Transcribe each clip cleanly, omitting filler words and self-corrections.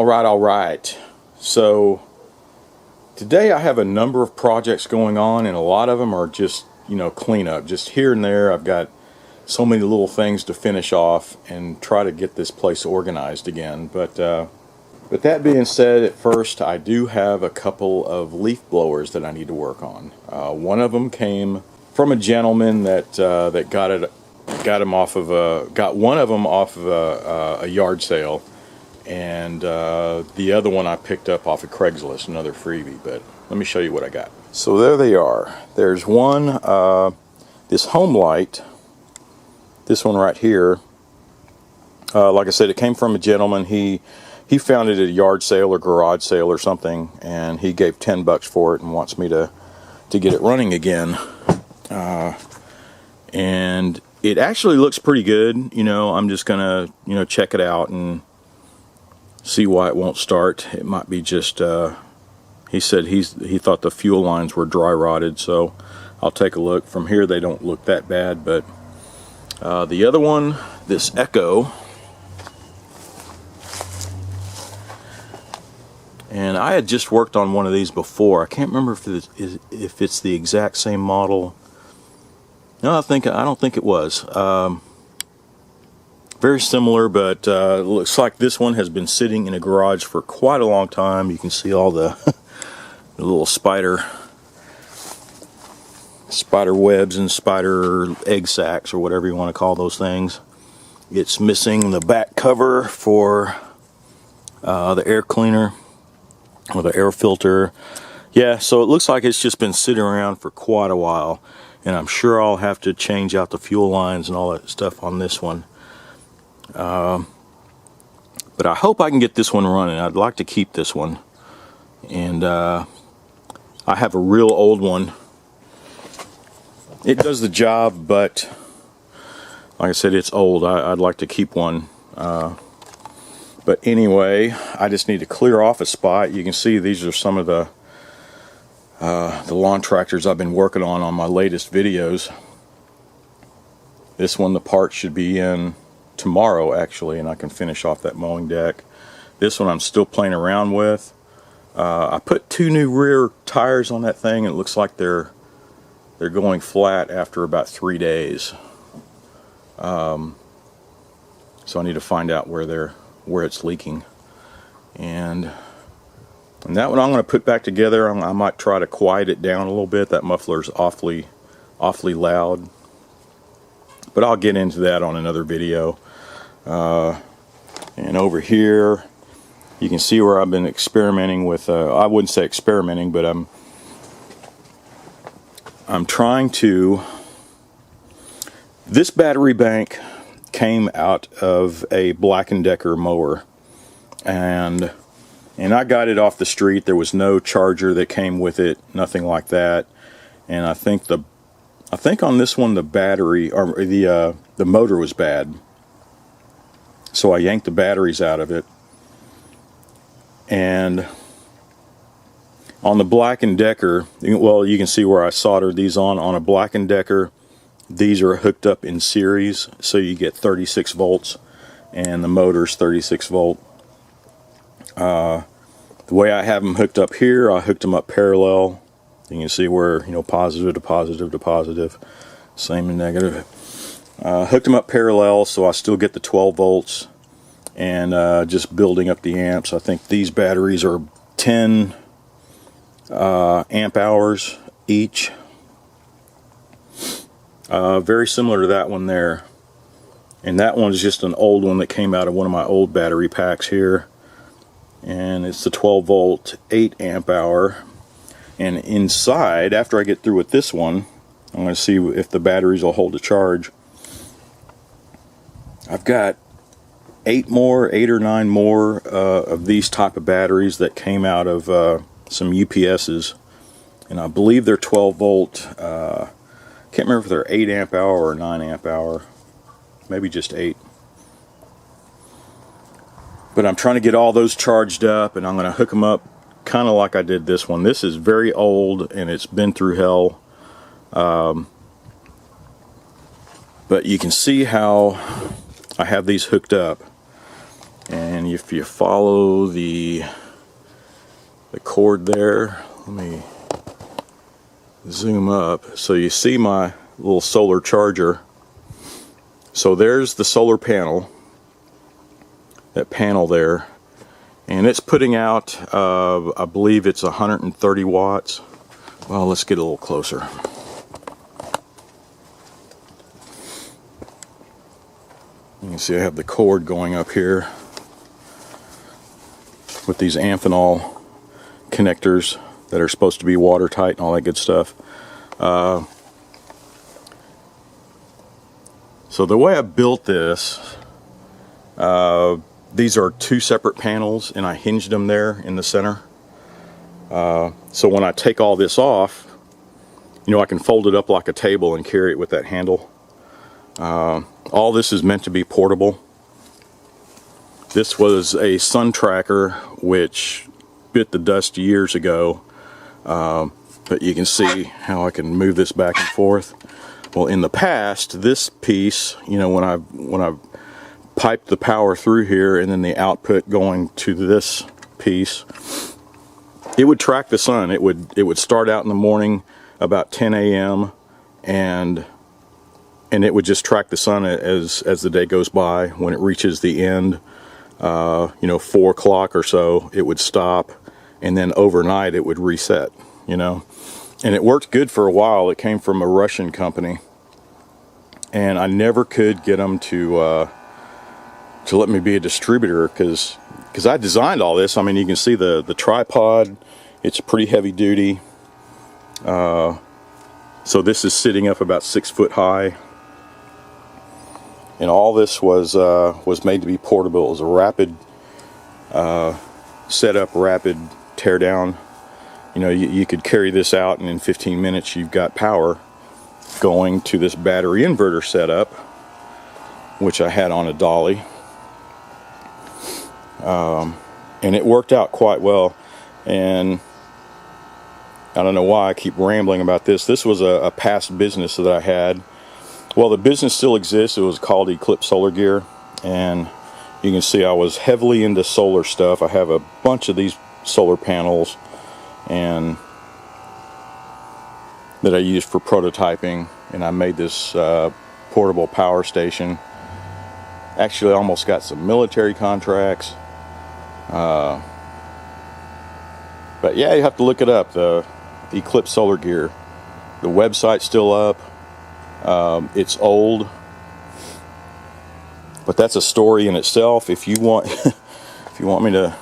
All right. So today I have a number of projects going on, and a lot of them are just, cleanup. Just here and there, I've got so many little things to finish off and try to get this place organized again. But that being said, at first I do have a couple of leaf blowers that I need to work on. One of them came from a gentleman that got one of them off of a yard sale. And the other one I picked up off of Craigslist, another freebie. But let me show you what I got. So there they are. There's one, this home light, this one right here. Like I said, it came from a gentleman. He found it at a yard sale or garage sale or something, and he gave $10 for it and wants me to get it running again. And it actually looks pretty good. I'm just gonna check it out and see why it won't start. It might be just he said he thought the fuel lines were dry rotted, so I'll take a look. From here they don't look that bad, but the other one, this Echo, and I had just worked on one of these before. I can't remember if it's the exact same model. No, I don't think it was. Very similar, but it looks like this one has been sitting in a garage for quite a long time. You can see all the, the little spider webs and spider egg sacs, or whatever you want to call those things. It's missing the back cover for the air cleaner or the air filter. Yeah, so it looks like it's just been sitting around for quite a while, and I'm sure I'll have to change out the fuel lines and all that stuff on this one. But I hope I can get this one running. I'd like to keep this one. And I have a real old one. It does the job, but like I said, it's old. I'd like to keep one. But anyway, I just need to clear off a spot. You can see these are some of the lawn tractors I've been working on my latest videos. This one, the parts should be in tomorrow actually, and I can finish off that mowing deck. This one I'm still playing around with. I put 2 new rear tires on that thing, and it looks like they're going flat after about 3 days. So I need to find out where it's leaking. And that one I'm going to put back together. I might try to quiet it down a little bit. That muffler's awfully loud. But I'll get into that on another video. And over here, you can see where I've been experimenting with, I wouldn't say experimenting, but I'm trying to, this battery bank came out of a Black & Decker mower, and I got it off the street. There was no charger that came with it, nothing like that. And I think on this one the battery, or the motor was bad. So I yanked the batteries out of it. And on the Black & Decker, well, you can see where I soldered these on a Black & Decker. These are hooked up in series, so you get 36 volts, and the motor's 36 volt. The way I have them hooked up here, I hooked them up parallel. You can see where, positive to positive to positive, same and negative. Hooked them up parallel, so I still get the 12 volts, and just building up the amps. I think these batteries are 10 amp hours each. Very similar to that one there. And that one's just an old one that came out of one of my old battery packs here. And it's the 12 volt, 8 amp hour. And inside, after I get through with this one, I'm going to see if the batteries will hold a charge. I've got 8 or 9 more of these type of batteries that came out of some UPSs. And I believe they're 12 volt. Can't remember if they're 8 amp hour or 9 amp hour. Maybe just 8. But I'm trying to get all those charged up, and I'm going to hook them up kind of like I did this one. This is very old, and it's been through hell. But you can see how I have these hooked up. And if you follow the cord there, let me zoom up so you see my little solar charger. So there's the solar panel, that panel there, and it's putting out I believe it's 130 watts. Well, let's get a little closer. You can see I have the cord going up here with these Amphenol connectors that are supposed to be watertight and all that good stuff. So the way I built this, these are two separate panels, and I hinged them there in the center. So when I take all this off, you know, I can fold it up like a table and carry it with that handle. All this is meant to be portable. This was a sun tracker which bit the dust years ago, but you can see how I can move this back and forth. Well, in the past, this piece, you know, when I piped the power through here and then the output going to this piece, it would track the sun. It would start out in the morning about 10 a.m. and it would just track the sun as the day goes by. When it reaches the end, you know, 4 o'clock or so, it would stop, and then overnight it would reset, you know. And it worked good for a while. It came from a Russian company, and I never could get them to let me be a distributor, because I designed all this. I mean, you can see the tripod. It's pretty heavy duty. So this is sitting up about 6 foot high. And all this was made to be portable. It was a rapid setup, rapid tear down. You know, you could carry this out, and in 15 minutes you've got power going to this battery inverter setup, which I had on a dolly. And it worked out quite well. And I don't know why I keep rambling about this. This was a past business that I had. Well, the business still exists. It was called Eclipse Solar Gear, and you can see I was heavily into solar stuff. I have a bunch of these solar panels and that I used for prototyping, and I made this portable power station. Actually, I almost got some military contracts. But yeah, you have to look it up, the Eclipse Solar Gear. The website's still up. It's old, but that's a story in itself. If you want if you want me to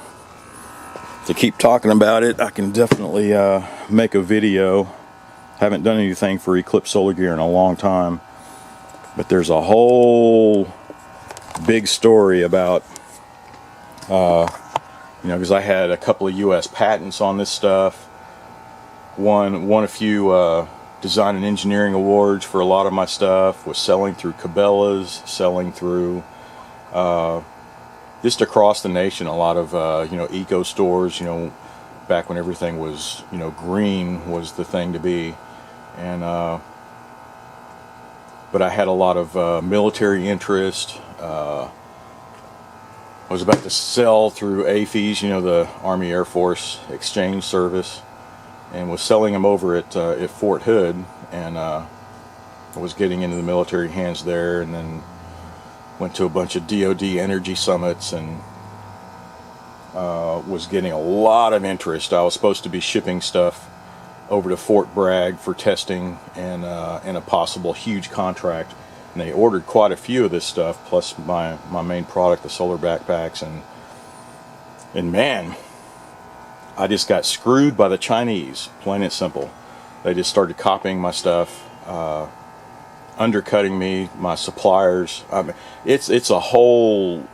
keep talking about it, I can definitely make a video. Haven't done anything for Eclipse Solar Gear in a long time, but there's a whole big story about you know, because I had a couple of US patents on this stuff, won a few design and engineering awards for a lot of my stuff, was selling through Cabela's, selling through just across the nation, a lot of you know, eco stores, you know, back when everything was, you know, green was the thing to be. And but I had a lot of military interest. I was about to sell through AFES, you know, the Army Air Force Exchange Service, and was selling them over at Fort Hood, and I was getting into the military hands there, and then went to a bunch of DoD energy summits, and was getting a lot of interest. I was supposed to be shipping stuff over to Fort Bragg for testing and a possible huge contract, and they ordered quite a few of this stuff, plus my main product, the solar backpacks, and man, I just got screwed by the Chinese, plain and simple. They just started copying my stuff, undercutting me, my suppliers. I mean, it's a whole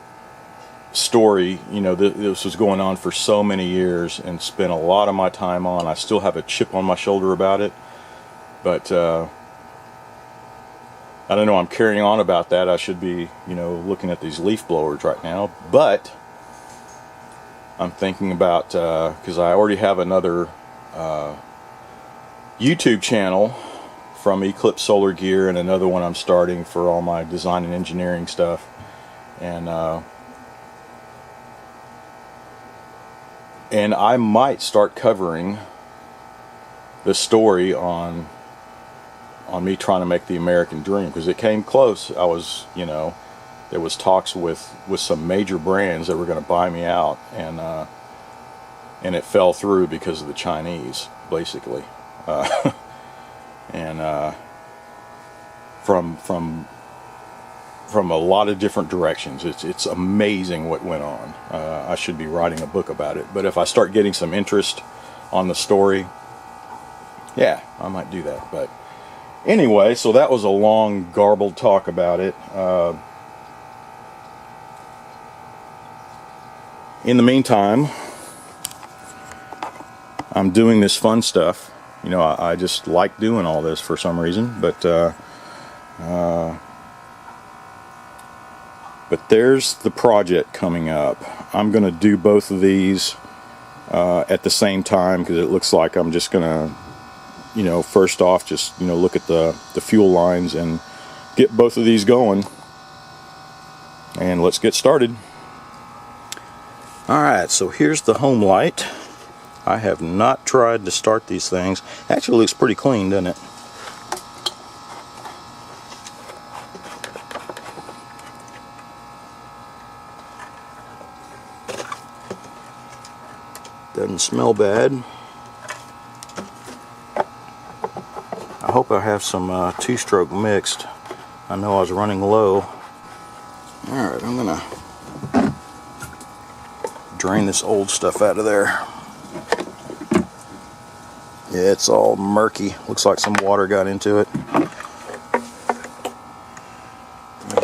story. You know, this was going on for so many years, and spent a lot of my time on. I still have a chip on my shoulder about it, but I don't know. I'm carrying on about that. I should be, you know, looking at these leaf blowers right now, but I'm thinking about, because I already have another YouTube channel from Eclipse Solar Gear, and another one I'm starting for all my design and engineering stuff, and And I might start covering the story on me trying to make the American dream, because it came close. I was, you know, there was talks with some major brands that were going to buy me out, and it fell through because of the Chinese, basically. And from a lot of different directions. It's amazing what went on. I should be writing a book about it. But if I start getting some interest on the story, yeah, I might do that. But anyway, so that was a long, garbled talk about it. In the meantime, I'm doing this fun stuff. You know, I just like doing all this for some reason. But there's the project coming up. I'm going to do both of these at the same time, because it looks like I'm just going to, you know, first off just, you know, look at the fuel lines and get both of these going. And let's get started. Alright, so here's the home light. I have not tried to start these things. Actually looks pretty clean, doesn't it? Doesn't smell bad. I hope I have some two-stroke mixed. I know I was running low. Alright, I'm gonna drain this old stuff out of there. Yeah, it's all murky. Looks like some water got into it.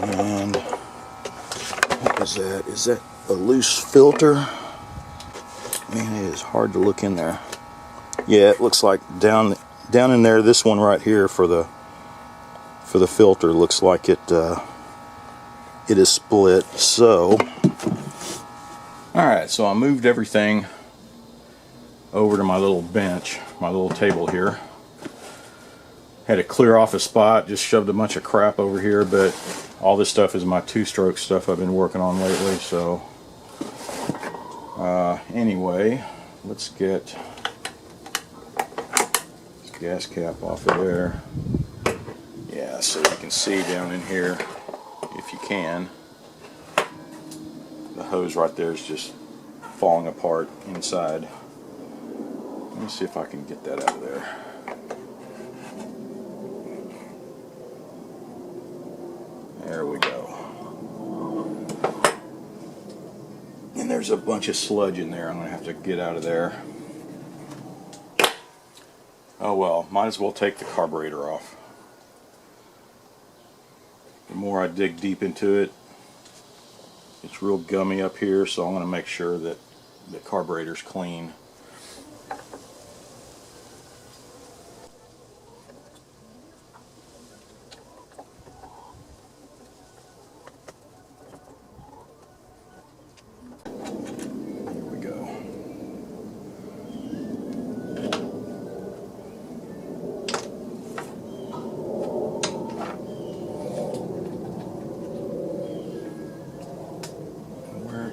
And what is that? Is that a loose filter? Man, it is hard to look in there. Yeah, it looks like down in there. This one right here for the filter looks like it is split. So, all right. So I moved everything over to my little bench, my little table here. Had to clear off a spot. Just shoved a bunch of crap over here, but all this stuff is my two-stroke stuff I've been working on lately. So. Anyway, let's get this gas cap off of there. Yeah, so you can see down in here, if you can, the hose right there is just falling apart inside. Let me see if I can get that out of there. There we go. And there's a bunch of sludge in there I'm going to have to get out of there. Oh well, might as well take the carburetor off. The more I dig deep into it, it's real gummy up here, so I'm going to make sure that the carburetor's clean.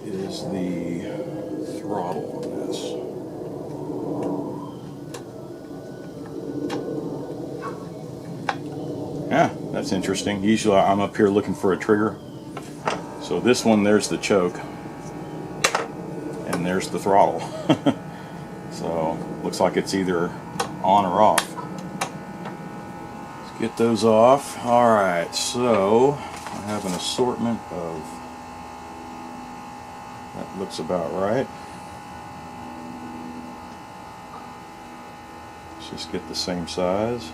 Is the throttle on this? Yeah, that's interesting. Usually I'm up here looking for a trigger. So this one, there's the choke, and there's the throttle. So looks like it's either on or off. Let's get those off. Alright, so I have an assortment of, that looks about right. Let's just get the same size.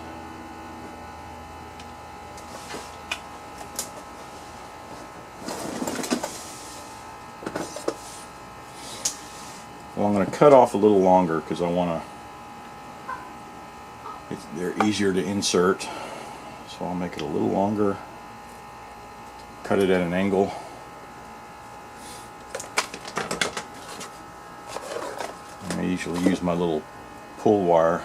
Well, I'm going to cut off a little longer because I want to, they're easier to insert. So I'll make it a little longer. Cut it at an angle. I usually use my little pull wire.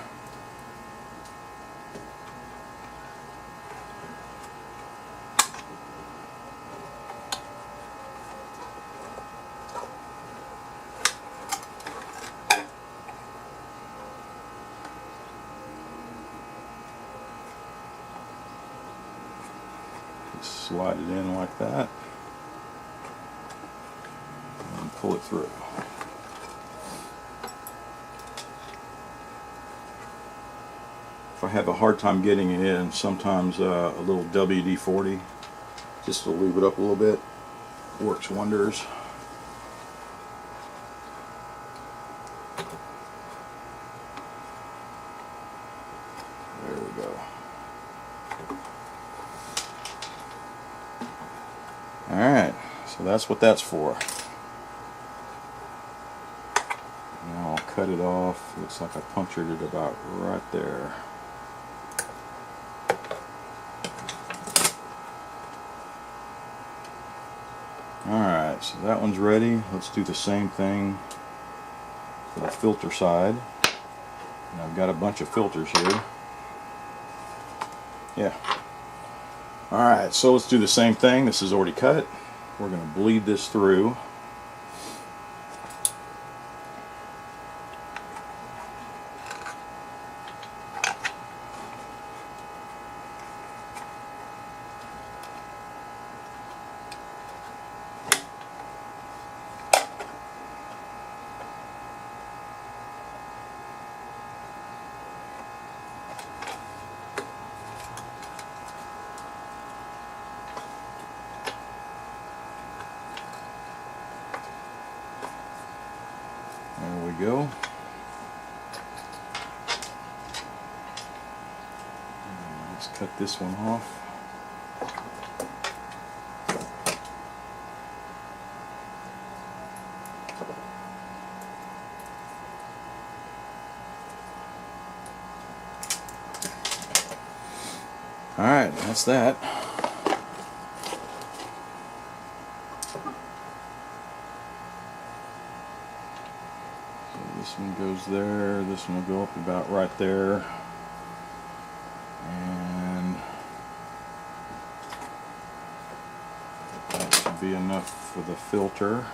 slide it in like that and pull it through. If I have a hard time getting it in, sometimes a little WD-40, just to lube it up a little bit, works wonders. There we go. Alright, so that's what that's for. Now I'll cut it off. Looks like I punctured it about right there. Alright, so that one's ready. Let's do the same thing for the filter side. And I've got a bunch of filters here. Yeah. Alright, so let's do the same thing. This is already cut. We're going to bleed this through. There we go. Let's cut this one off. Alright, that's that. This one goes there, this one will go up about right there, and that should be enough for the filter.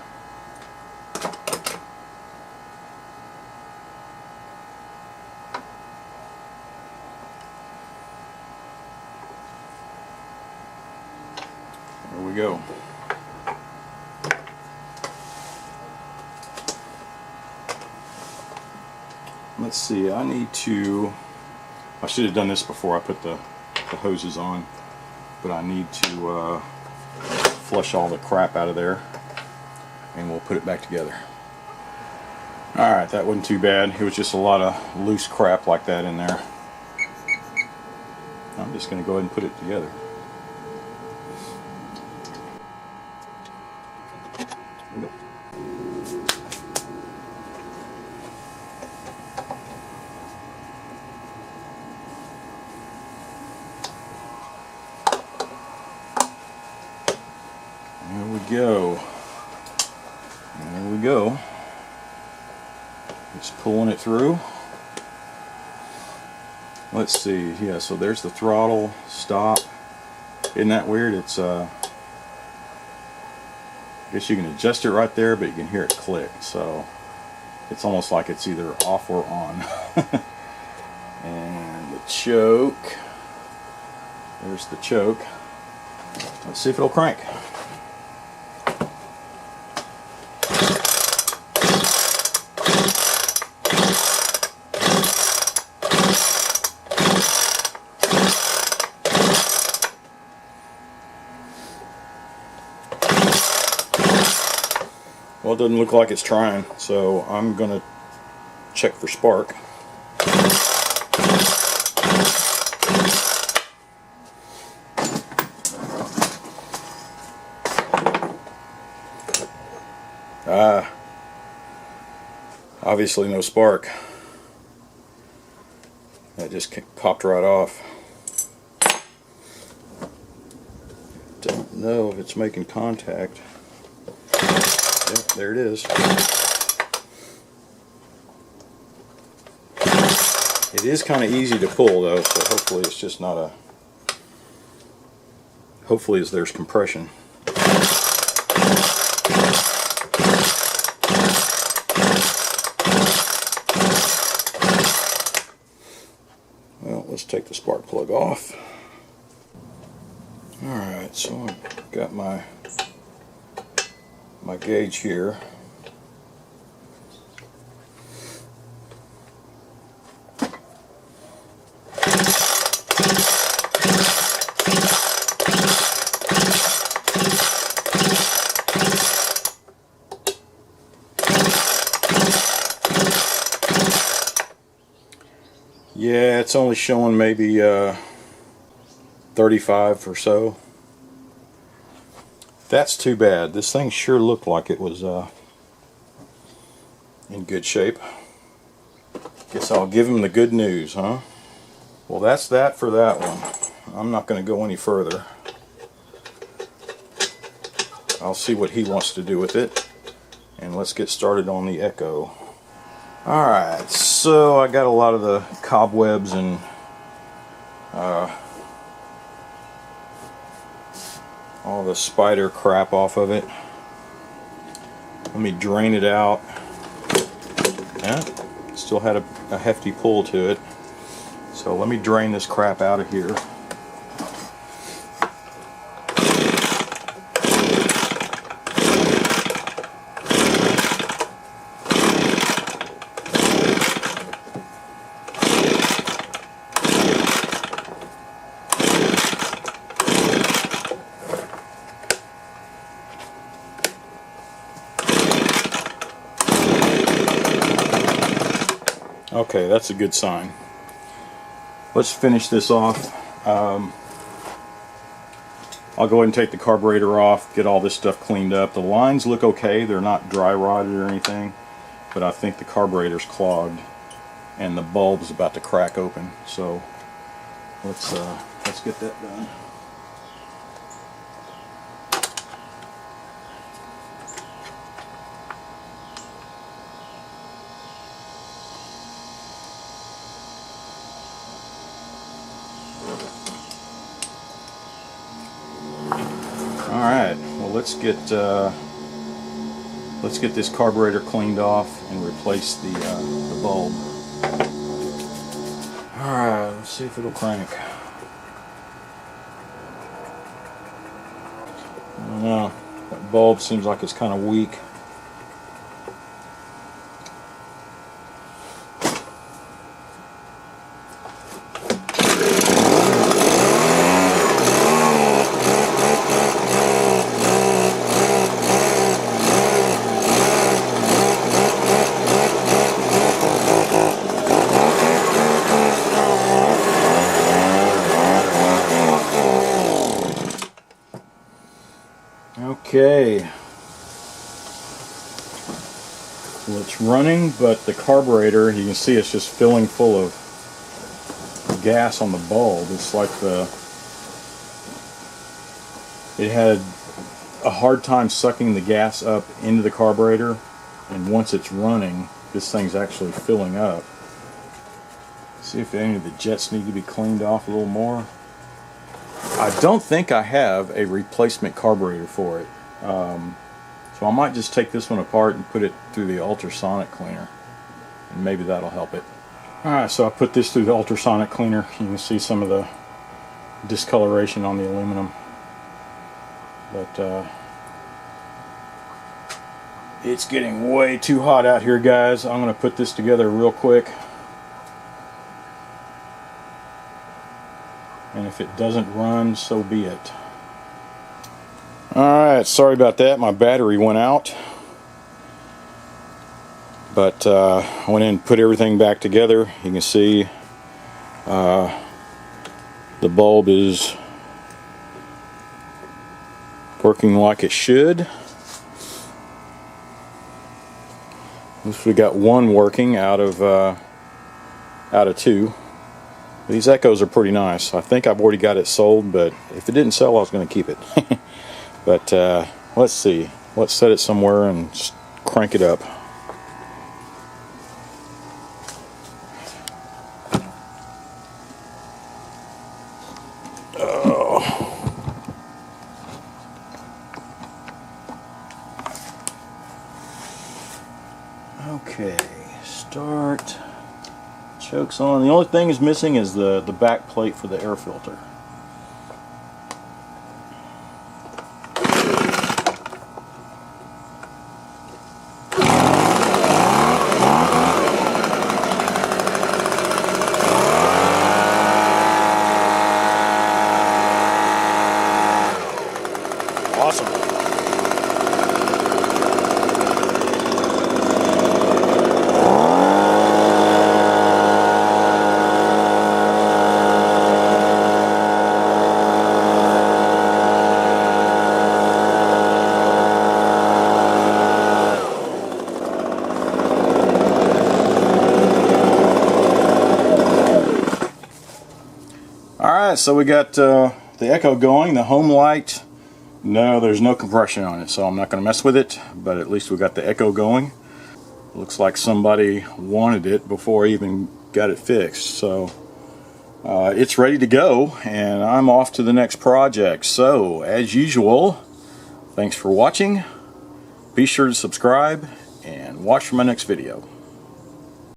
There we go. Let's see, I should have done this before I put the hoses on, but I need to flush all the crap out of there, and we'll put it back together. Alright, that wasn't too bad. It was just a lot of loose crap like that in there. I'm just going to go ahead and put it together. There we go. There we go. Just pulling it through. Let's see. Yeah, so there's the throttle, stop. Isn't that weird? It's I guess you can adjust it right there, but you can hear it click. So it's almost like it's either off or on. And the choke. There's the choke. Let's see if it'll crank. Well, it doesn't look like it's trying, so I'm going to check for spark. Obviously no spark. That just popped right off. Don't know if it's making contact. Yep, there it is. It is kind of easy to pull though, so hopefully it's just not a... Hopefully there's compression. Well, let's take the spark plug off. Alright, so I've my gauge here. Yeah, it's only showing maybe 35 or so. That's too bad. This thing sure looked like it was in good shape. Guess I'll give him the good news, huh? Well, that's that for that one. I'm not going to go any further. I'll see what he wants to do with it. And let's get started on the Echo. Alright, so I got a lot of the cobwebs and all the spider crap off of it. Let me drain it out. Yeah, still had a hefty pull to it. So let me drain this crap out of here. Okay, that's a good sign. Let's finish this off. I'll go ahead and take the carburetor off, get all this stuff cleaned up. The lines look okay, they're not dry rotted or anything, but I think the carburetor's clogged and the bulb's about to crack open. So let's get that done. Alright, well let's get this carburetor cleaned off and replace the bulb. Alright, let's see if it'll crank. I don't know, that bulb seems like it's kind of weak. Okay, well it's running, but the carburetor, you can see it's just filling full of gas on the bulb. It's like it had a hard time sucking the gas up into the carburetor, and once it's running, this thing's actually filling up. See if any of the jets need to be cleaned off a little more. I don't think I have a replacement carburetor for it. So I might just take this one apart and put it through the ultrasonic cleaner, and maybe that'll help it. Alright, so I put this through the ultrasonic cleaner. You can see some of the discoloration on the aluminum, but it's getting way too hot out here, guys. I'm going to put this together real quick, and if it doesn't run, so be it. Alright, sorry about that, my battery went out, but I went in and put everything back together. You can see the bulb is working like it should. At least we got one working out of two. These Echoes are pretty nice. I think I've already got it sold, but if it didn't sell, I was going to keep it. But let's see. Let's set it somewhere and just crank it up. Oh. Okay, start. Choke's on. The only thing is missing is the back plate for the air filter. Alright, so we got the echo going, the home light. No, there's no compression on it, so I'm not going to mess with it, but at least we got the echo going. Looks like somebody wanted it before I even got it fixed, so it's ready to go, and I'm off to the next project. So, as usual, thanks for watching. Be sure to subscribe and watch for my next video.